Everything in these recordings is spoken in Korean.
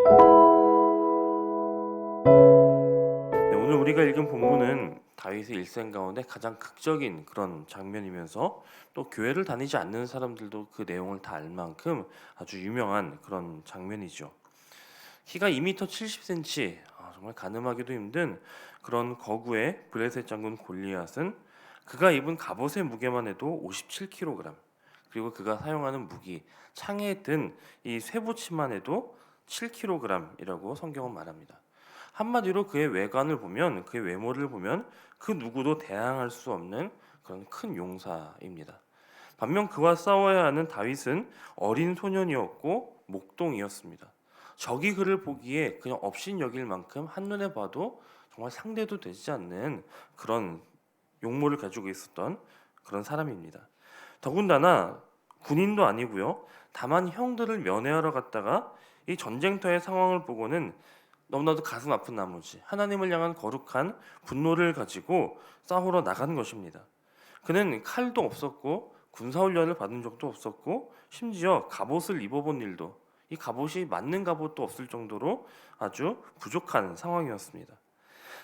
네, 오늘 우리가 읽은 본문은 다윗의 일생 가운데 가장 극적인 그런 장면이면서 또 교회를 다니지 않는 사람들도 그 내용을 다 알 만큼 아주 유명한 그런 장면이죠. 키가 2m 70cm, 정말 가늠하기도 힘든 그런 거구의 브레셋 장군 골리앗은 그가 입은 갑옷의 무게만 해도 57kg, 그리고 그가 사용하는 무기 창에 든 이 쇠붙이만 해도 7kg이라고 성경은 말합니다. 한마디로 그의 외관을 보면, 그의 외모를 보면 그 누구도 대항할 수 없는 그런 큰 용사입니다. 반면 그와 싸워야 하는 다윗은 어린 소년이었고 목동이었습니다. 적이 그를 보기에 그냥 업신여길 만큼 한눈에 봐도 정말 상대도 되지 않는 그런 용모를 가지고 있었던 그런 사람입니다. 더군다나 군인도 아니고요. 다만 형들을 면회하러 갔다가 이 전쟁터의 상황을 보고는 너무나도 가슴 아픈 나머지 하나님을 향한 거룩한 분노를 가지고 싸우러 나간 것입니다. 그는 칼도 없었고 군사훈련을 받은 적도 없었고 심지어 갑옷을 입어본 일도, 이 갑옷이 맞는 갑옷도 없을 정도로 아주 부족한 상황이었습니다.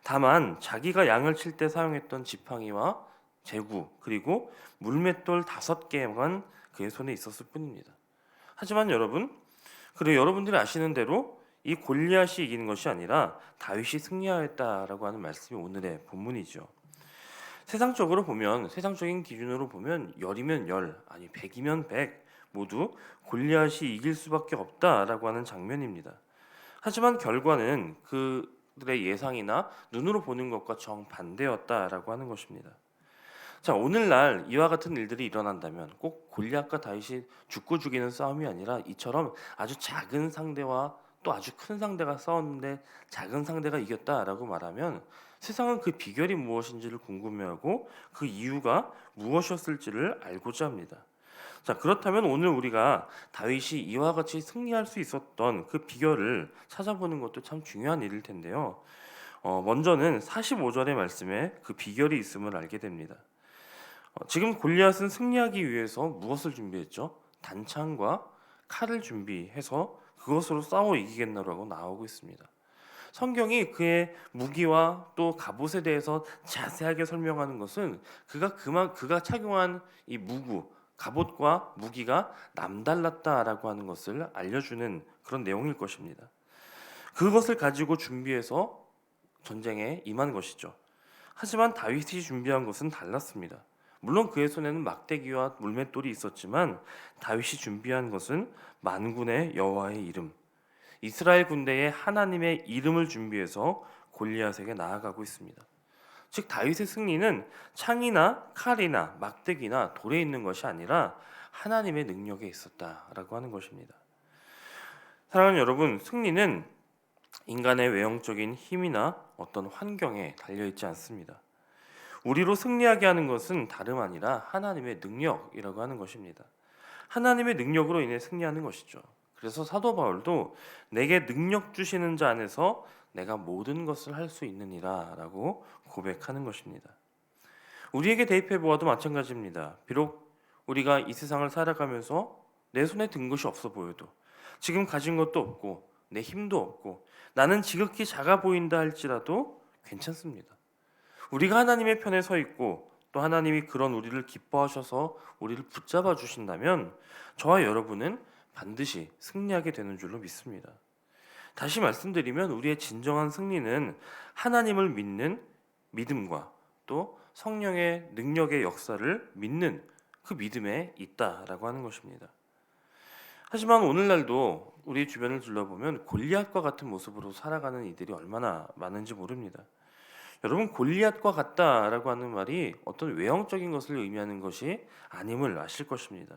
다만 자기가 양을 칠 때 사용했던 지팡이와 제구, 그리고 물맷돌 5개만 그의 손에 있었을 뿐입니다. 하지만 여러분들이 아시는 대로 이 골리앗이 이기는 것이 아니라 다윗이 승리하였다라고 하는 말씀이 오늘의 본문이죠. 세상적인 기준으로 보면 열이면 열, 아니 백이면 백, 모두 골리앗이 이길 수밖에 없다라고 하는 장면입니다. 하지만 결과는 그들의 예상이나 눈으로 보는 것과 정반대였다라고 하는 것입니다. 자, 오늘날 이와 같은 일들이 일어난다면 꼭 골리앗과 다윗이 죽고 죽이는 싸움이 아니라 이처럼 아주 작은 상대와 또 아주 큰 상대가 싸웠는데 작은 상대가 이겼다라고 말하면 세상은 그 비결이 무엇인지를 궁금해하고 그 이유가 무엇이었을지를 알고자 합니다. 자, 그렇다면 오늘 우리가 다윗이 이와 같이 승리할 수 있었던 그 비결을 찾아보는 것도 참 중요한 일일 텐데요. 먼저는 45절의 말씀에 그 비결이 있음을 알게 됩니다. 지금 골리앗은 승리하기 위해서 무엇을 준비했죠? 단창과 칼을 준비해서 그것으로 싸워 이기겠노라고 나오고 있습니다. 성경이 그의 무기와 또 갑옷에 대해서 자세하게 설명하는 것은 그가 착용한 이 갑옷과 무기가 남달랐다라고 하는 것을 알려주는 그런 내용일 것입니다. 그것을 가지고 준비해서 전쟁에 임한 것이죠. 하지만 다윗이 준비한 것은 달랐습니다. 물론 그의 손에는 막대기와 물맷돌이 있었지만 다윗이 준비한 것은 만군의 여호와의 이름, 이스라엘 군대의 하나님의 이름을 준비해서 골리앗에게 나아가고 있습니다. 즉 다윗의 승리는 창이나 칼이나 막대기나 돌에 있는 것이 아니라 하나님의 능력에 있었다라고 하는 것입니다. 사랑하는 여러분, 승리는 인간의 외형적인 힘이나 어떤 환경에 달려있지 않습니다. 우리로 승리하게 하는 것은 다름 아니라 하나님의 능력이라고 하는 것입니다. 하나님의 능력으로 인해 승리하는 것이죠. 그래서 사도 바울도 내게 능력 주시는 자 안에서 내가 모든 것을 할 수 있느니라 라고 고백하는 것입니다. 우리에게 대입해 보아도 마찬가지입니다. 비록 우리가 이 세상을 살아가면서 내 손에 든 것이 없어 보여도, 지금 가진 것도 없고 내 힘도 없고 나는 지극히 작아 보인다 할지라도 괜찮습니다. 우리가 하나님의 편에 서 있고 또 하나님이 그런 우리를 기뻐하셔서 우리를 붙잡아 주신다면 저와 여러분은 반드시 승리하게 되는 줄로 믿습니다. 다시 말씀드리면 우리의 진정한 승리는 하나님을 믿는 믿음과 또 성령의 능력의 역사를 믿는 그 믿음에 있다라고 하는 것입니다. 하지만 오늘날도 우리 주변을 둘러보면 골리앗과 같은 모습으로 살아가는 이들이 얼마나 많은지 모릅니다. 여러분, 골리앗과 같다라고 하는 말이 어떤 외형적인 것을 의미하는 것이 아님을 아실 것입니다.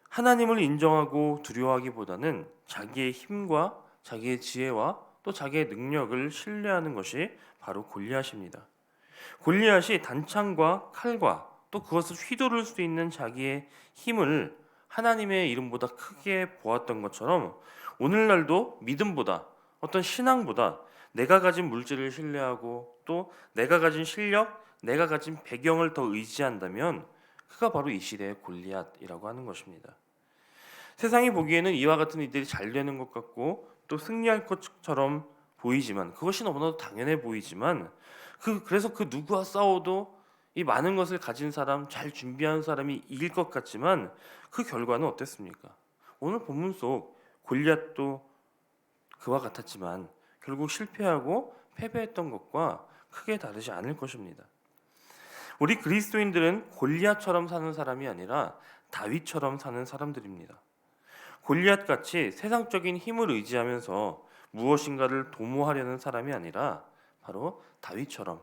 하나님을 인정하고 두려워하기보다는 자기의 힘과 자기의 지혜와 또 자기의 능력을 신뢰하는 것이 바로 골리앗입니다. 골리앗이 단창과 칼과 또 그것을 휘두를 수 있는 자기의 힘을 하나님의 이름보다 크게 보았던 것처럼 오늘날도 믿음보다 어떤 신앙보다 내가 가진 물질을 신뢰하고 또 내가 가진 실력, 내가 가진 배경을 더 의지한다면 그가 바로 이 시대의 골리앗이라고 하는 것입니다. 세상이 보기에는 이와 같은 이들이 잘 되는 것 같고 또 승리할 것처럼 보이지만, 그것이 너무나도 당연해 보이지만, 그래서 그 누구와 싸워도 이 많은 것을 가진 사람, 잘 준비한 사람이 이길 것 같지만 그 결과는 어땠습니까? 오늘 본문 속 골리앗도 그와 같았지만 결국 실패하고 패배했던 것과 크게 다르지 않을 것입니다. 우리 그리스도인들은 골리앗처럼 사는 사람이 아니라 다윗처럼 사는 사람들입니다. 골리앗같이 세상적인 힘을 의지하면서 무엇인가를 도모하려는 사람이 아니라 바로 다윗처럼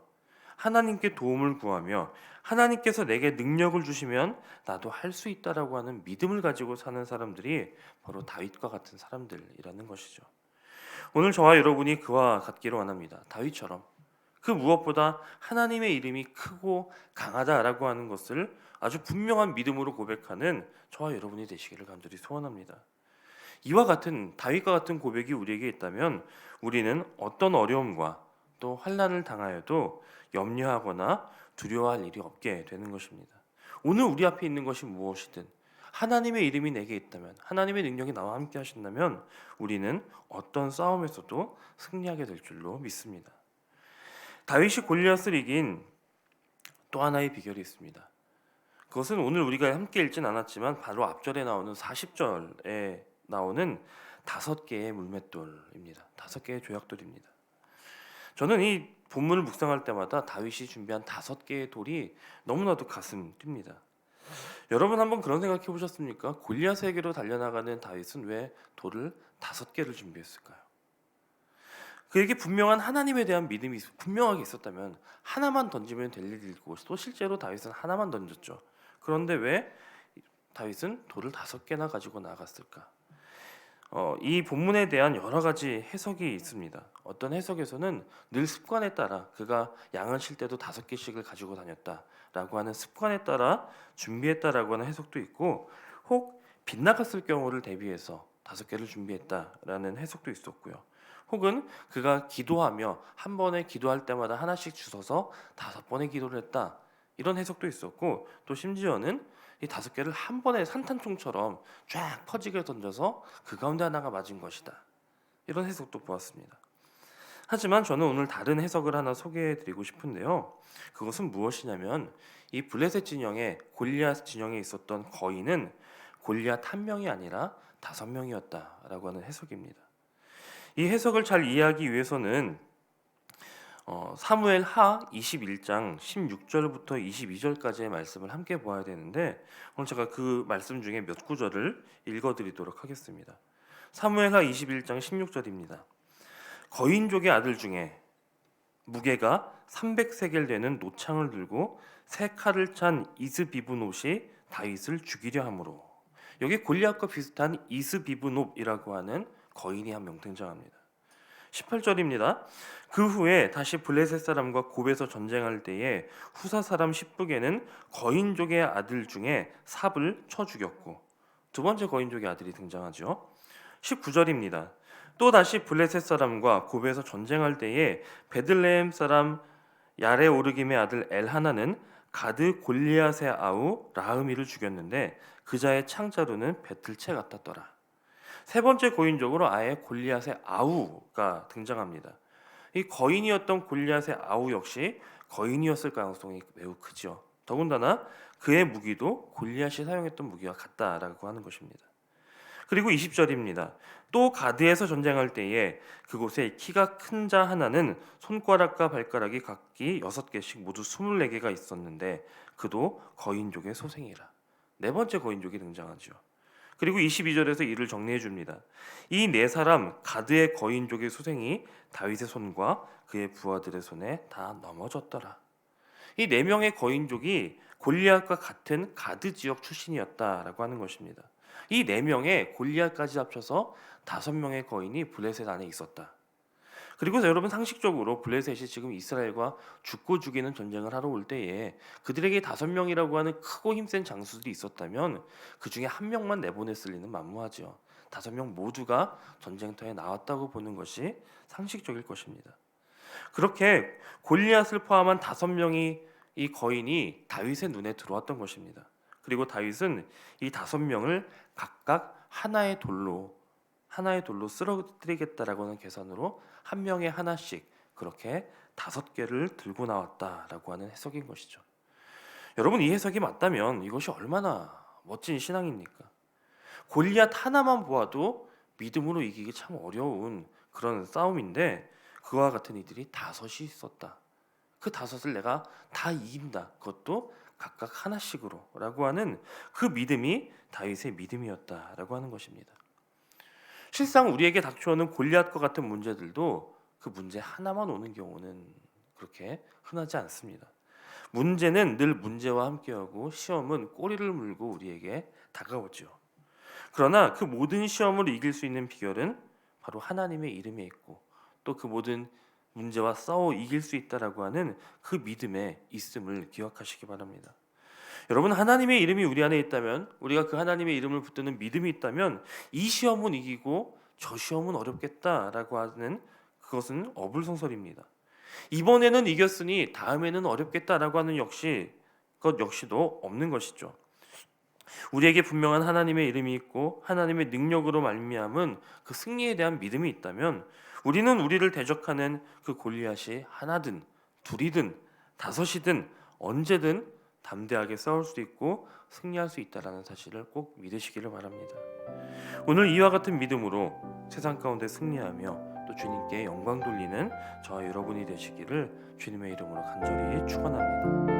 하나님께 도움을 구하며 하나님께서 내게 능력을 주시면 나도 할 수 있다라고 하는 믿음을 가지고 사는 사람들이 바로 다윗과 같은 사람들이라는 것이죠. 오늘 저와 여러분이 그와 같기를 원합니다. 다윗처럼 그 무엇보다 하나님의 이름이 크고 강하다라고 하는 것을 아주 분명한 믿음으로 고백하는 저와 여러분이 되시기를 간절히 소원합니다. 이와 같은 다윗과 같은 고백이 우리에게 있다면 우리는 어떤 어려움과 또 환난을 당하여도 염려하거나 두려워할 일이 없게 되는 것입니다. 오늘 우리 앞에 있는 것이 무엇이든 하나님의 이름이 내게 있다면, 하나님의 능력이 나와 함께 하신다면 우리는 어떤 싸움에서도 승리하게 될 줄로 믿습니다. 다윗이 골리앗을 이긴 또 하나의 비결이 있습니다. 그것은 오늘 우리가 함께 읽진 않았지만 바로 앞절에 나오는 40절에 나오는 5개의 물맷돌입니다. 5개의 조약돌입니다. 저는 이 본문을 묵상할 때마다 다윗이 준비한 5개의 돌이 너무나도 가슴 뜁니다. 여러분 한번 그런 생각해 보셨습니까? 골리앗에게로 달려나가는 다윗은 왜 돌을 5개를 준비했을까요? 그에게 분명한 하나님에 대한 믿음이 분명하게 있었다면 하나만 던지면 될 일이고, 또 실제로 다윗은 하나만 던졌죠. 그런데 왜 다윗은 돌을 5개나 가지고 나갔을까? 이 본문에 대한 여러 가지 해석이 있습니다. 어떤 해석에서는 늘 습관에 따라 그가 양을 칠 때도 5개씩을 가지고 다녔다라고 하는 습관에 따라 준비했다라고 하는 해석도 있고, 혹 빗나갔을 경우를 대비해서 5개를 준비했다라는 해석도 있었고요. 혹은 그가 기도하며 한 번에 기도할 때마다 하나씩 주워서 5번의 기도를 했다, 이런 해석도 있었고, 또 심지어는 이 5개를 한 번에 산탄총처럼 쫙 퍼지게 던져서 그 가운데 하나가 맞은 것이다, 이런 해석도 보았습니다. 하지만 저는 오늘 다른 해석을 하나 소개해드리고 싶은데요. 그것은 무엇이냐면 이 블레셋 진영에, 골리앗 진영에 있었던 거인은 골리앗 한 명이 아니라 5명이었다라고 하는 해석입니다. 이 해석을 잘 이해하기 위해서는 사무엘 하 21장 16절부터 22절까지의 말씀을 함께 보아야 되는데, 오늘 제가 그 말씀 중에 몇 구절을 읽어드리도록 하겠습니다. 사무엘 하 21장 16절입니다. 거인족의 아들 중에 무게가 300세겔 되는 노창을 들고 세 칼을 찬 이스비브노시 다윗을 죽이려 하므로, 여기 골리앗과 비슷한 이스비브노이라고 하는 거인이 한 명 등장합니다. 18절입니다. 그 후에 다시 블레셋 사람과 곱에서 전쟁할 때에 후사 사람 십부게는 거인족의 아들 중에 삽을 쳐 죽였고, 두 번째 거인족의 아들이 등장하죠. 19절입니다. 또 다시 블레셋 사람과 곱에서 전쟁할 때에 베들레헴 사람 야레오르김의 아들 엘하나는 가드 골리앗의 아우 라흐미를 죽였는데 그 자의 창자루는 배틀채 같았더라. 세 번째 거인적으로 아예 골리앗의 아우가 등장합니다. 이 거인이었던 골리앗의 아우 역시 거인이었을 가능성이 매우 크죠. 더군다나 그의 무기도 골리앗이 사용했던 무기와 같다라고 하는 것입니다. 그리고 20절입니다. 또 가드에서 전쟁할 때에 그곳에 키가 큰 자 하나는 손가락과 발가락이 각기 6개씩 모두 24개가 있었는데 그도 거인족의 소생이라. 네 번째 거인족이 등장하죠. 그리고 22절에서 이를 정리해 줍니다. 이 네 사람 가드의 거인족의 소생이 다윗의 손과 그의 부하들의 손에 다 넘어졌더라. 이 네 명의 거인족이 골리앗과 같은 가드 지역 출신이었다라고 하는 것입니다. 이 네 명의 골리앗까지 합쳐서 5명의 거인이 블레셋 안에 있었다. 그리고 여러분 상식적으로 블레셋이 지금 이스라엘과 죽고 죽이는 전쟁을 하러 올 때에 그들에게 5명이라고 하는 크고 힘센 장수들이 있었다면 그 중에 한 명만 내보냈을 리는 만무하죠. 5명 모두가 전쟁터에 나왔다고 보는 것이 상식적일 것입니다. 그렇게 골리앗을 포함한 5명이 이 거인이 다윗의 눈에 들어왔던 것입니다. 그리고 다윗은 이 5명을 각각 하나의 돌로 하나의 돌로 쓰러뜨리겠다라고 하는 계산으로 한 명에 하나씩 그렇게 5개를 들고 나왔다라고 하는 해석인 것이죠. 여러분, 이 해석이 맞다면 이것이 얼마나 멋진 신앙입니까? 골리앗 하나만 보아도 믿음으로 이기기 참 어려운 그런 싸움인데 그와 같은 이들이 5이 있었다. 그 5을 내가 다 이긴다. 그것도 각각 하나씩으로 라고 하는 그 믿음이 다윗의 믿음이었다라고 하는 것입니다. 실상 우리에게 닥쳐오는 골리앗과 같은 문제들도 그 문제 하나만 오는 경우는 그렇게 흔하지 않습니다. 문제는 늘 문제와 함께하고 시험은 꼬리를 물고 우리에게 다가오죠. 그러나 그 모든 시험을 이길 수 있는 비결은 바로 하나님의 이름에 있고 또 그 모든 문제와 싸워 이길 수 있다라고 하는 그 믿음에 있음을 기억하시기 바랍니다. 여러분, 하나님의 이름이 우리 안에 있다면, 우리가 그 하나님의 이름을 붙드는 믿음이 있다면 이 시험은 이기고 저 시험은 어렵겠다라고 하는 그것은 어불성설입니다. 이번에는 이겼으니 다음에는 어렵겠다라고 하는 것 역시도 없는 것이죠. 우리에게 분명한 하나님의 이름이 있고 하나님의 능력으로 말미암은 그 승리에 대한 믿음이 있다면 우리는 우리를 대적하는 그 골리앗이 하나든 둘이든 5이든 언제든 담대하게 싸울 수 있고 승리할 수 있다라는 사실을 꼭 믿으시기를 바랍니다. 오늘 이와 같은 믿음으로 세상 가운데 승리하며 또 주님께 영광 돌리는 저와 여러분이 되시기를 주님의 이름으로 간절히 축원합니다.